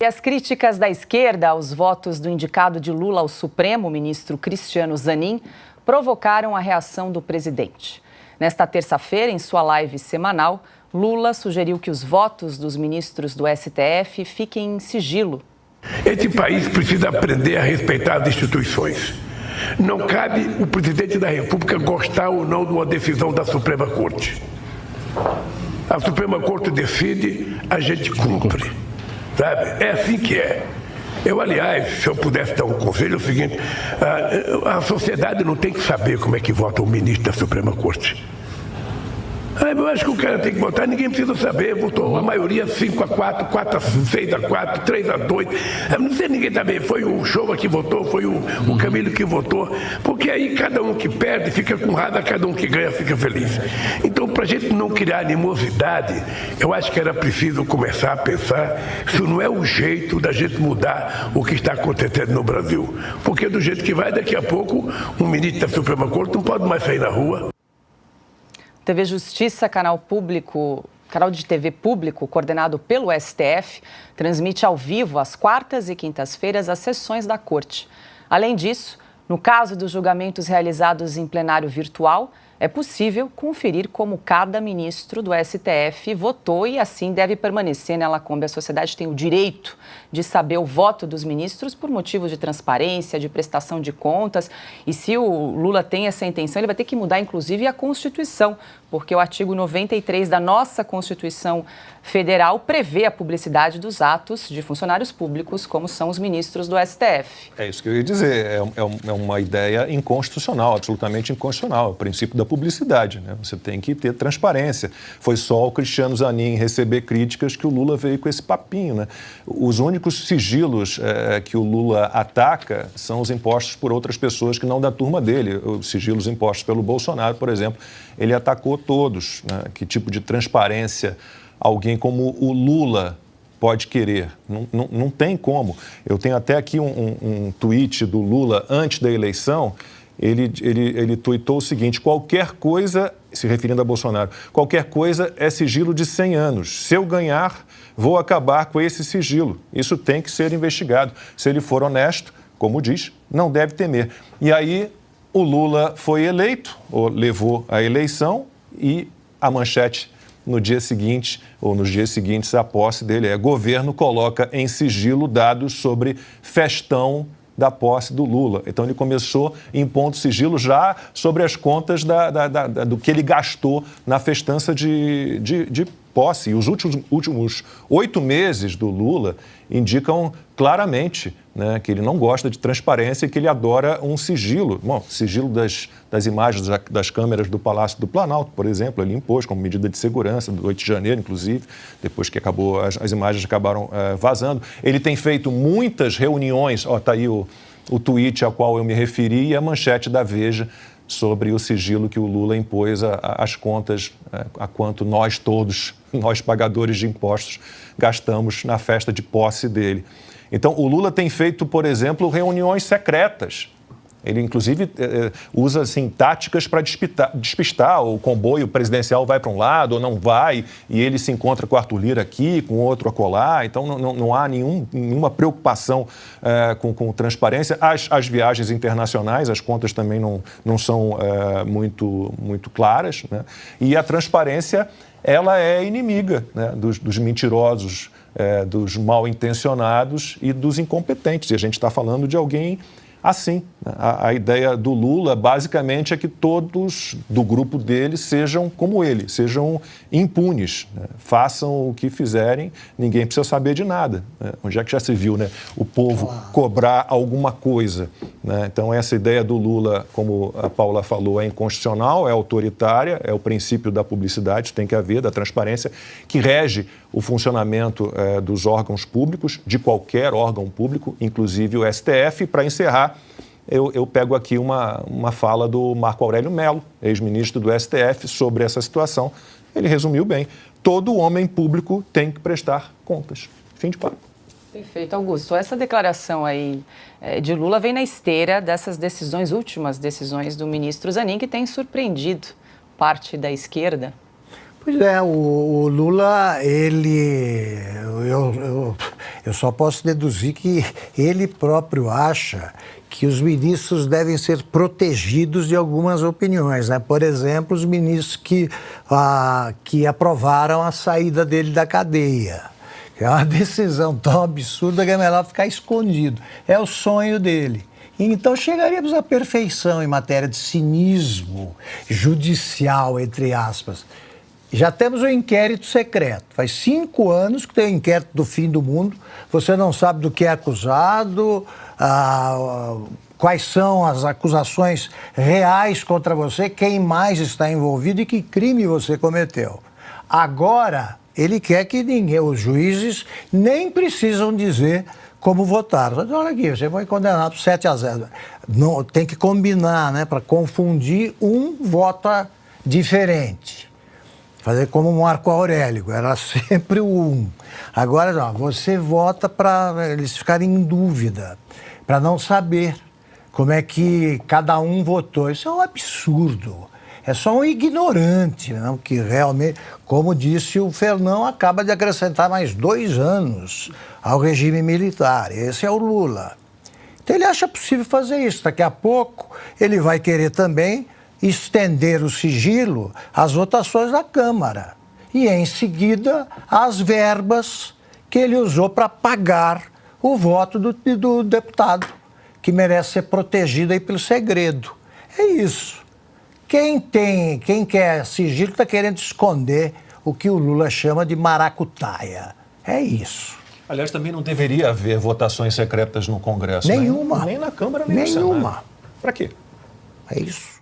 E as críticas da esquerda aos votos do indicado de Lula ao Supremo, o ministro Cristiano Zanin, provocaram a reação do presidente. Nesta terça-feira, em sua live semanal, Lula sugeriu que os votos dos ministros do STF fiquem em sigilo. Esse país precisa aprender a respeitar as instituições. Não cabe o presidente da República gostar ou não de uma decisão da Suprema Corte. A Suprema Corte decide, a gente cumpre. Sabe? É assim que é. Eu, aliás, se eu pudesse dar um conselho, é o seguinte: a sociedade não tem que saber como é que vota o ministro da Suprema Corte. Eu acho que o cara tem que votar, ninguém precisa saber. Votou a maioria 5-4, 6-4, 3-2. Não sei ninguém também. Foi o Showa que votou, foi o Camilo que votou. Porque aí cada um que perde fica com raiva, cada um que ganha fica feliz. Então, para a gente não criar animosidade, eu acho que era preciso começar a pensar se não é o jeito da gente mudar o que está acontecendo no Brasil. Porque do jeito que vai, daqui a pouco, um ministro da Suprema Corte não pode mais sair na rua. TV Justiça, canal de TV público, coordenado pelo STF, transmite ao vivo, às quartas e quintas-feiras, as sessões da Corte. Além disso, no caso dos julgamentos realizados em plenário virtual, é possível conferir como cada ministro do STF votou e assim deve permanecer, né, Lacombe? A sociedade tem o direito de saber o voto dos ministros por motivos de transparência, de prestação de contas. E se o Lula tem essa intenção, ele vai ter que mudar, inclusive, a Constituição, porque o artigo 93 da nossa Constituição Federal prevê a publicidade dos atos de funcionários públicos, como são os ministros do STF. É isso que eu ia dizer. É uma ideia inconstitucional, absolutamente inconstitucional. É o princípio da publicidade, né? Você tem que ter transparência. Foi só o Cristiano Zanin receber críticas que o Lula veio com esse papinho, né? Os únicos sigilos que o Lula ataca são os impostos por outras pessoas que não da turma dele. Os sigilos impostos pelo Bolsonaro, por exemplo, ele atacou todos, né? Que tipo de transparência alguém como o Lula pode querer? Não tem como. Eu tenho até aqui um tweet do Lula antes da eleição. Ele tuitou o seguinte: qualquer coisa, se referindo a Bolsonaro, qualquer coisa é sigilo de 100 anos. Se eu ganhar, vou acabar com esse sigilo. Isso tem que ser investigado. Se ele for honesto, como diz, não deve temer. E aí o Lula foi eleito, ou levou a eleição, e a manchete no dia seguinte, ou nos dias seguintes, a posse dele é: governo coloca em sigilo dados sobre festão da posse do Lula. Então, ele começou impondo sigilo já sobre as contas do que ele gastou na festança de posse. E os últimos 8 meses do Lula indicam claramente, né, que ele não gosta de transparência e que ele adora um sigilo. Bom, sigilo das imagens das câmeras do Palácio do Planalto, por exemplo, ele impôs como medida de segurança, do 8 de janeiro, inclusive, depois que acabou, as imagens acabaram vazando. Ele tem feito muitas reuniões, está aí o tweet ao qual eu me referi e a manchete da Veja sobre o sigilo que o Lula impôs às contas, a quanto nós todos, nós pagadores de impostos, gastamos na festa de posse dele. Então, o Lula tem feito, por exemplo, reuniões secretas. Ele, inclusive, usa assim, táticas para despistar. O comboio presidencial vai para um lado ou não vai, e ele se encontra com o Arthur Lira aqui, com outro acolá. Então, não há nenhuma preocupação com transparência. As viagens internacionais, as contas também não são muito claras, né? E a transparência, ela é inimiga, né, dos mentirosos, dos mal-intencionados e dos incompetentes. E a gente está falando de alguém assim. A ideia do Lula, basicamente, é que todos do grupo dele sejam como ele, sejam impunes, né? Façam o que fizerem, ninguém precisa saber de nada, né? Onde é que já se viu, né, o povo cobrar alguma coisa, né? Então, essa ideia do Lula, como a Paula falou, é inconstitucional, é autoritária, é o princípio da publicidade, tem que haver, da transparência, que rege o funcionamento dos órgãos públicos, de qualquer órgão público, inclusive o STF. Para encerrar, eu pego aqui uma fala do Marco Aurélio Mello, ex-ministro do STF, sobre essa situação. Ele resumiu bem: todo homem público tem que prestar contas. Fim de papo. Perfeito, Augusto. Essa declaração aí de Lula vem na esteira dessas últimas decisões do ministro Zanin, que tem surpreendido parte da esquerda. Pois é, o Lula, Eu só posso deduzir que ele próprio acha que os ministros devem ser protegidos de algumas opiniões, né? Por exemplo, os ministros que aprovaram a saída dele da cadeia. É uma decisão tão absurda que é melhor ficar escondido. É o sonho dele. Então chegaríamos à perfeição em matéria de cinismo judicial, entre aspas. Já temos o inquérito secreto. Faz 5 anos que tem o inquérito do fim do mundo. Você não sabe do que é acusado, quais são as acusações reais contra você, quem mais está envolvido e que crime você cometeu. Agora, ele quer que os juízes nem precisam dizer como votaram. Olha aqui, você foi condenado por 7-0. Não, tem que combinar, né, para confundir, vota diferente. Fazer como o Marco Aurélio, era sempre o 1. Agora, não, você vota para eles ficarem em dúvida, para não saber como é que cada um votou. Isso é um absurdo. É só um ignorante, não? Que realmente, como disse o Fernão, acaba de acrescentar mais 2 anos ao regime militar. Esse é o Lula. Então ele acha possível fazer isso. Daqui a pouco ele vai querer também estender o sigilo às votações da Câmara. E, em seguida, às verbas que ele usou para pagar o voto do deputado, que merece ser protegido aí pelo segredo. É isso. Quem quer sigilo está querendo esconder o que o Lula chama de maracutaia. É isso. Aliás, também não deveria haver votações secretas no Congresso. Nenhuma. Nem na Câmara, nem no Senado. Nenhuma. Para quê? É isso.